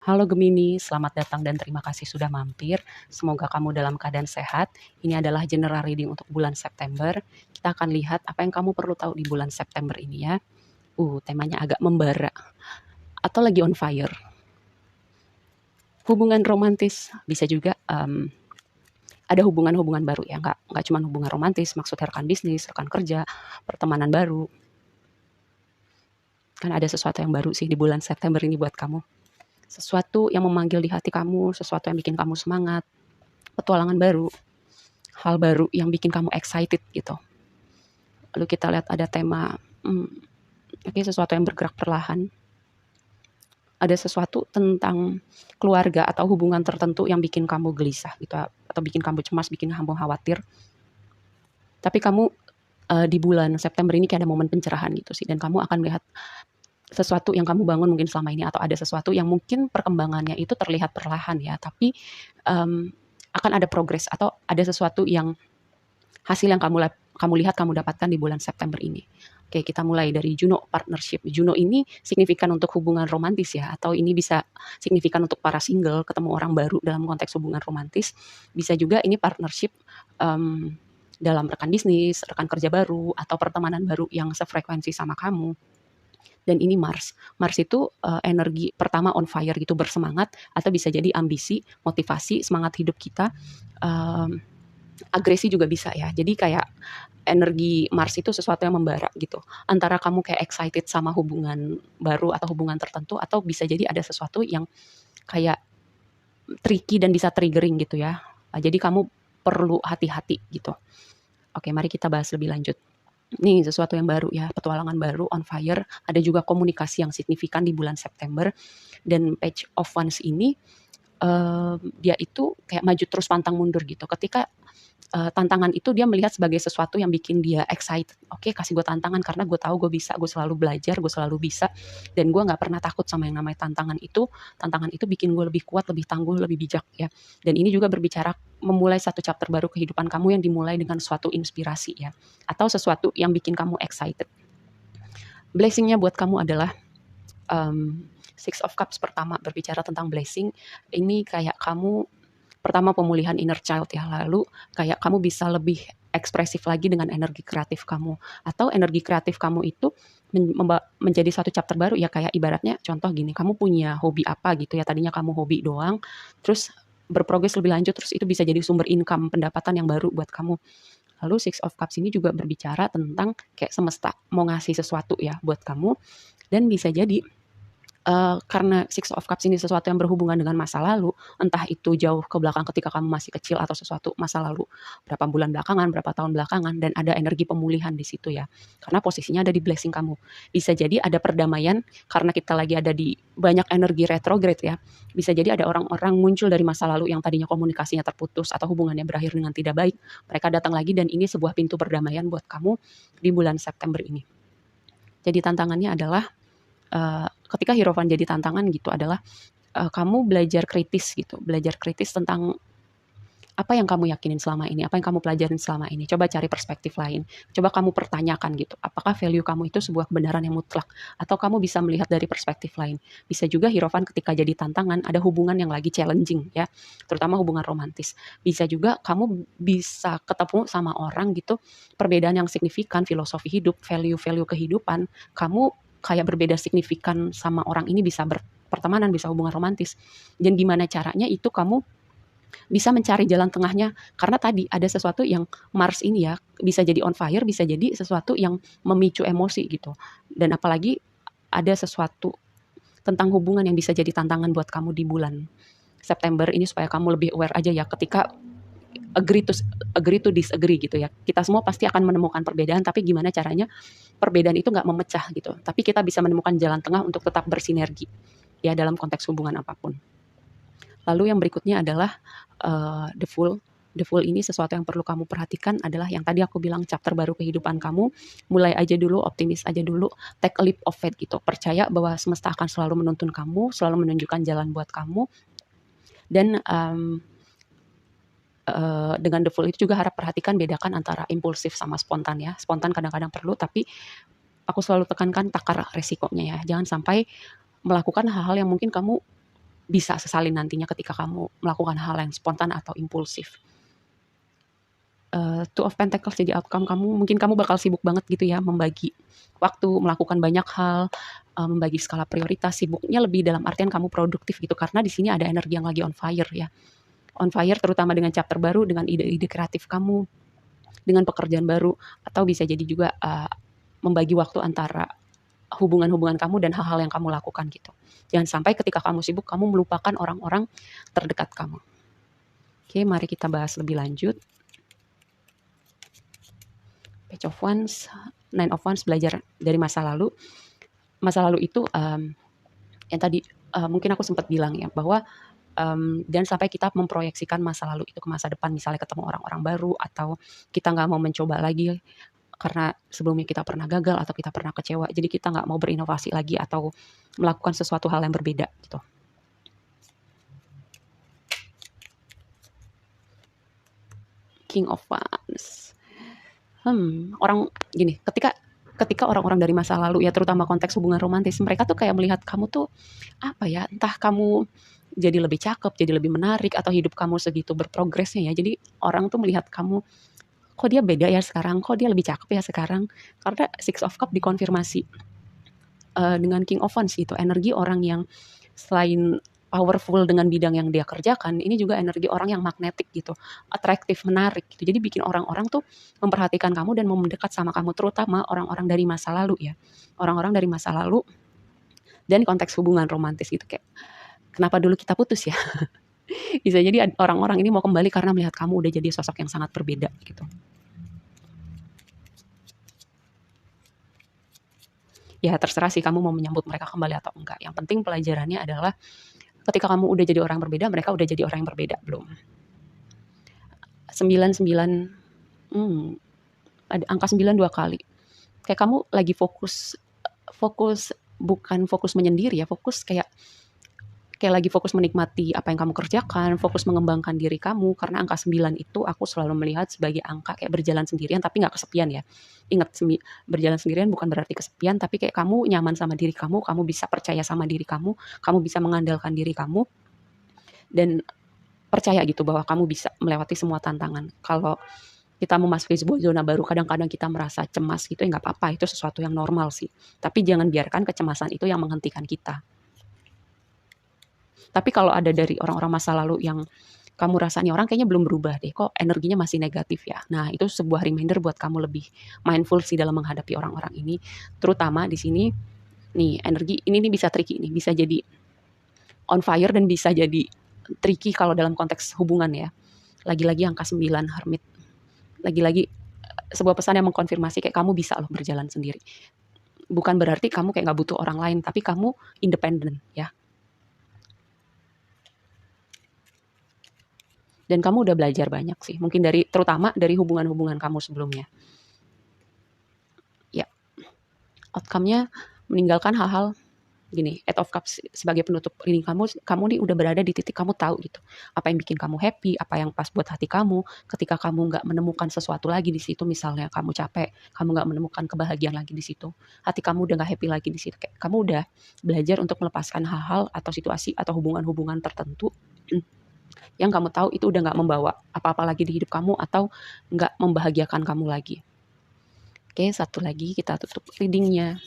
Halo Gemini, selamat datang dan terima kasih sudah mampir. Semoga kamu dalam keadaan sehat. Ini adalah general reading untuk bulan September. Kita akan lihat apa yang kamu perlu tahu di bulan September ini ya. Temanya agak membara atau lagi on fire. Hubungan romantis bisa juga ada hubungan-hubungan baru ya, nggak cuma hubungan romantis, maksudnya rekan bisnis, rekan kerja, pertemanan baru. Kan ada sesuatu yang baru sih di bulan September ini buat kamu. Sesuatu yang memanggil di hati kamu, sesuatu yang bikin kamu semangat, petualangan baru, hal baru yang bikin kamu excited gitu. Lalu kita lihat ada tema, sesuatu yang bergerak perlahan. Ada sesuatu tentang keluarga atau hubungan tertentu yang bikin kamu gelisah gitu, atau bikin kamu cemas, bikin kamu khawatir. Tapi kamu di bulan September ini kayak ada momen pencerahan gitu sih, dan kamu akan melihat sesuatu yang kamu bangun mungkin selama ini, atau ada sesuatu yang mungkin perkembangannya itu terlihat perlahan ya, tapi akan ada progres atau ada sesuatu yang hasil yang kamu lihat, kamu dapatkan di bulan September ini. Oke, kita mulai dari Juno partnership. Juno ini signifikan untuk hubungan romantis ya, atau ini bisa signifikan untuk para single, ketemu orang baru dalam konteks hubungan romantis. Bisa juga ini partnership dalam rekan bisnis, rekan kerja baru, atau pertemanan baru yang sefrekuensi sama kamu. Dan ini Mars. Mars itu energi pertama on fire gitu, bersemangat, atau bisa jadi ambisi, motivasi, semangat hidup kita. Agresi juga bisa ya. Jadi kayak energi Mars itu sesuatu yang membara gitu. Antara kamu kayak excited sama hubungan baru atau hubungan tertentu, atau bisa jadi ada sesuatu yang kayak tricky dan bisa triggering gitu ya. Jadi kamu perlu hati-hati gitu. Oke, mari kita bahas lebih lanjut. Nih sesuatu yang baru ya, petualangan baru, on fire. Ada juga komunikasi yang signifikan di bulan September. Dan Page of Wands ini dia itu kayak maju terus pantang mundur gitu. Ketika tantangan itu dia melihat sebagai sesuatu yang bikin dia excited. Oke, kasih gue tantangan karena gue tahu gue bisa, gue selalu belajar, gue selalu bisa, dan gue nggak pernah takut sama yang namanya tantangan itu. Tantangan itu bikin gue lebih kuat, lebih tangguh, lebih bijak ya. Dan ini juga berbicara memulai satu chapter baru kehidupan kamu yang dimulai dengan suatu inspirasi ya, atau sesuatu yang bikin kamu excited. Blessingnya buat kamu adalah Six of Cups pertama, berbicara tentang blessing. Ini kayak kamu pertama pemulihan inner child ya, lalu kayak kamu bisa lebih ekspresif lagi dengan energi kreatif kamu, atau energi kreatif kamu itu menjadi satu chapter baru ya. Kayak ibaratnya contoh gini, kamu punya hobi apa gitu ya, tadinya kamu hobi doang, terus berprogres lebih lanjut, terus itu bisa jadi sumber income, pendapatan yang baru buat kamu. Lalu Six of Cups ini juga berbicara tentang kayak semesta mau ngasih sesuatu ya buat kamu, dan bisa jadi karena Six of Cups ini sesuatu yang berhubungan dengan masa lalu, entah itu jauh ke belakang ketika kamu masih kecil, atau sesuatu masa lalu berapa bulan belakangan, berapa tahun belakangan, dan ada energi pemulihan di situ ya. Karena posisinya ada di blessing kamu. Bisa jadi ada perdamaian karena kita lagi ada di banyak energi retrograde ya. Bisa jadi ada orang-orang muncul dari masa lalu yang tadinya komunikasinya terputus atau hubungannya berakhir dengan tidak baik. Mereka datang lagi, dan ini sebuah pintu perdamaian buat kamu di bulan September ini. Jadi tantangannya adalah ketika Hierophant jadi tantangan gitu adalah kamu belajar kritis gitu, belajar kritis tentang apa yang kamu yakinin selama ini, apa yang kamu pelajarin selama ini. Coba cari perspektif lain, coba kamu pertanyakan gitu, apakah value kamu itu sebuah kebenaran yang mutlak, atau kamu bisa melihat dari perspektif lain. Bisa juga Hierophant ketika jadi tantangan ada hubungan yang lagi challenging ya, terutama hubungan romantis. Bisa juga kamu bisa ketemu sama orang gitu, perbedaan yang signifikan, filosofi hidup, value-value kehidupan, kamu kayak berbeda signifikan sama orang ini, bisa berpertemanan, bisa hubungan romantis. Dan gimana caranya itu kamu bisa mencari jalan tengahnya, karena tadi ada sesuatu yang Mars ini ya, bisa jadi on fire, bisa jadi sesuatu yang memicu emosi gitu. Dan apalagi ada sesuatu tentang hubungan yang bisa jadi tantangan buat kamu di bulan September ini, supaya kamu lebih aware aja ya ketika agree to disagree gitu ya. Kita semua pasti akan menemukan perbedaan, tapi gimana caranya perbedaan itu nggak memecah gitu, tapi kita bisa menemukan jalan tengah untuk tetap bersinergi ya dalam konteks hubungan apapun. Lalu yang berikutnya adalah The Fool. The Fool ini sesuatu yang perlu kamu perhatikan adalah yang tadi aku bilang, chapter baru kehidupan kamu. Mulai aja dulu, optimis aja dulu, take a leap of faith gitu. Percaya bahwa semesta akan selalu menuntun kamu, selalu menunjukkan jalan buat kamu. Dan dengan The Fool itu juga harap perhatikan, bedakan antara impulsif sama spontan ya. Spontan kadang-kadang perlu, tapi aku selalu tekankan takar resikonya ya. Jangan sampai melakukan hal-hal yang mungkin kamu bisa sesalin nantinya ketika kamu melakukan hal yang spontan atau impulsif. Two of Pentacles jadi outcome kamu, mungkin kamu bakal sibuk banget gitu ya, membagi waktu, melakukan banyak hal, membagi skala prioritas, sibuknya lebih dalam artian kamu produktif gitu, karena di sini ada energi yang lagi on fire ya. On fire terutama dengan chapter baru, dengan ide-ide kreatif kamu, dengan pekerjaan baru, atau bisa jadi juga membagi waktu antara hubungan-hubungan kamu dan hal-hal yang kamu lakukan gitu. Jangan sampai ketika kamu sibuk, kamu melupakan orang-orang terdekat kamu. Oke, mari kita bahas lebih lanjut. Page of Wands, Nine of Wands, belajar dari masa lalu. Masa lalu itu yang tadi mungkin aku sempat bilang ya, bahwa dan sampai kita memproyeksikan masa lalu itu ke masa depan, misalnya ketemu orang-orang baru, atau kita nggak mau mencoba lagi karena sebelumnya kita pernah gagal atau kita pernah kecewa, jadi kita nggak mau berinovasi lagi atau melakukan sesuatu hal yang berbeda gitu. King of Wands. Orang gini, ketika orang-orang dari masa lalu ya, terutama konteks hubungan romantis, mereka tuh kayak melihat kamu tuh apa ya, entah kamu jadi lebih cakep, jadi lebih menarik, atau hidup kamu segitu berprogresnya ya. Jadi orang tuh melihat kamu, kok dia beda ya sekarang, kok dia lebih cakep ya sekarang. Karena Six of Cup dikonfirmasi dengan King of Wands gitu, energi orang yang selain powerful dengan bidang yang dia kerjakan, ini juga energi orang yang magnetik gitu, atraktif, menarik gitu. Jadi bikin orang-orang tuh memperhatikan kamu dan mau mendekat sama kamu, terutama orang-orang dari masa lalu ya. Orang-orang dari masa lalu dan konteks hubungan romantis gitu, kayak kenapa dulu kita putus ya? Bisa jadi orang-orang ini mau kembali karena melihat kamu udah jadi sosok yang sangat berbeda gitu. Ya terserah sih kamu mau menyambut mereka kembali atau enggak. Yang penting pelajarannya adalah ketika kamu udah jadi orang berbeda, mereka udah jadi orang yang berbeda belum. 99, ada angka 9 2 kali. Kayak kamu lagi fokus bukan fokus menyendiri ya, fokus kayak lagi fokus menikmati apa yang kamu kerjakan, fokus mengembangkan diri kamu, karena angka 9 itu aku selalu melihat sebagai angka kayak berjalan sendirian tapi nggak kesepian ya. Ingat, berjalan sendirian bukan berarti kesepian, tapi kayak kamu nyaman sama diri kamu bisa percaya sama diri kamu bisa mengandalkan diri kamu, dan percaya gitu bahwa kamu bisa melewati semua tantangan. Kalau kita memasuki sebuah zona baru, kadang-kadang kita merasa cemas gitu, ya nggak apa-apa, itu sesuatu yang normal sih. Tapi jangan biarkan kecemasan itu yang menghentikan kita. Tapi kalau ada dari orang-orang masa lalu yang kamu rasa nih orang kayaknya belum berubah deh, kok energinya masih negatif ya. Nah, itu sebuah reminder buat kamu lebih mindful sih dalam menghadapi orang-orang ini. Terutama di sini nih, energi ini nih bisa tricky nih, bisa jadi on fire dan bisa jadi tricky kalau dalam konteks hubungan ya. Lagi-lagi angka 9 Hermit. Lagi-lagi sebuah pesan yang mengkonfirmasi kayak kamu bisa loh berjalan sendiri. Bukan berarti kamu kayak nggak butuh orang lain, tapi kamu independen ya. Dan kamu udah belajar banyak sih, mungkin terutama dari hubungan-hubungan kamu sebelumnya. Ya, outcome-nya meninggalkan hal-hal gini, Eight of Cups sebagai penutup reading kamu nih udah berada di titik kamu tahu gitu, apa yang bikin kamu happy, apa yang pas buat hati kamu. Ketika kamu nggak menemukan sesuatu lagi di situ, misalnya kamu capek, kamu nggak menemukan kebahagiaan lagi di situ, hati kamu udah nggak happy lagi di situ, kayak kamu udah belajar untuk melepaskan hal-hal atau situasi atau hubungan-hubungan tertentu yang kamu tahu itu udah nggak membawa apa-apa lagi di hidup kamu atau nggak membahagiakan kamu lagi. Oke, satu lagi kita tutup readingnya.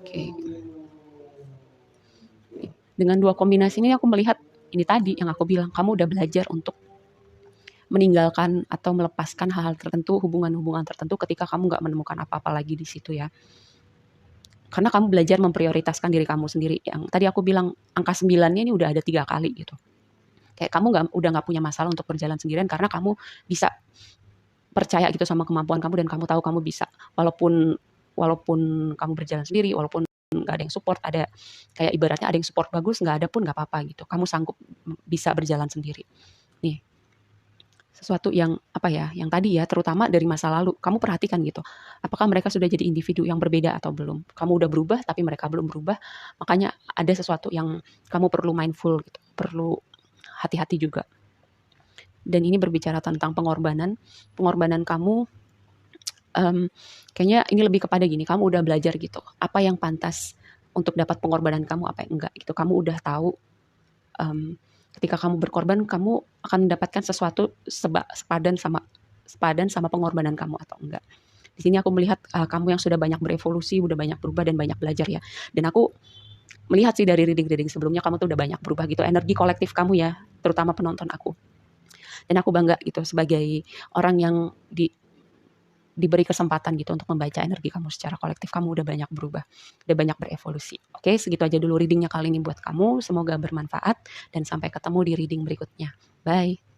Oke. Dengan dua kombinasi ini aku melihat ini tadi yang aku bilang, kamu udah belajar untuk meninggalkan atau melepaskan hal-hal tertentu, hubungan-hubungan tertentu ketika kamu nggak menemukan apa-apa lagi di situ ya. Karena kamu belajar memprioritaskan diri kamu sendiri. Yang tadi aku bilang angka 9-nya ini udah ada 3 kali gitu. Kayak kamu udah nggak punya masalah untuk berjalan sendirian karena kamu bisa percaya gitu sama kemampuan kamu dan kamu tahu kamu bisa. Walaupun kamu berjalan sendiri, walaupun nggak ada yang support, ada kayak ibaratnya ada yang support bagus, nggak ada pun nggak apa-apa gitu. Kamu sanggup bisa berjalan sendiri. Nih, sesuatu yang apa ya, yang tadi ya, terutama dari masa lalu, kamu perhatikan gitu, apakah mereka sudah jadi individu yang berbeda atau belum. Kamu udah berubah tapi mereka belum berubah, makanya ada sesuatu yang kamu perlu mindful gitu, perlu hati-hati juga. Dan ini berbicara tentang pengorbanan. Pengorbanan kamu, kayaknya ini lebih kepada gini, kamu udah belajar gitu, apa yang pantas untuk dapat pengorbanan kamu, apa yang enggak gitu. Kamu udah tahu, ketika kamu berkorban, kamu akan mendapatkan sesuatu sepadan sama pengorbanan kamu atau enggak. Di sini aku melihat kamu yang sudah banyak berevolusi, udah banyak berubah dan banyak belajar ya. Dan aku melihat sih dari reading-reading sebelumnya kamu tuh udah banyak berubah gitu. Energi kolektif kamu ya, terutama penonton aku. Dan aku bangga gitu sebagai orang yang diberi kesempatan gitu untuk membaca energi kamu secara kolektif. Kamu udah banyak berubah, udah banyak berevolusi. Oke, segitu aja dulu readingnya kali ini buat kamu. Semoga bermanfaat dan sampai ketemu di reading berikutnya. Bye.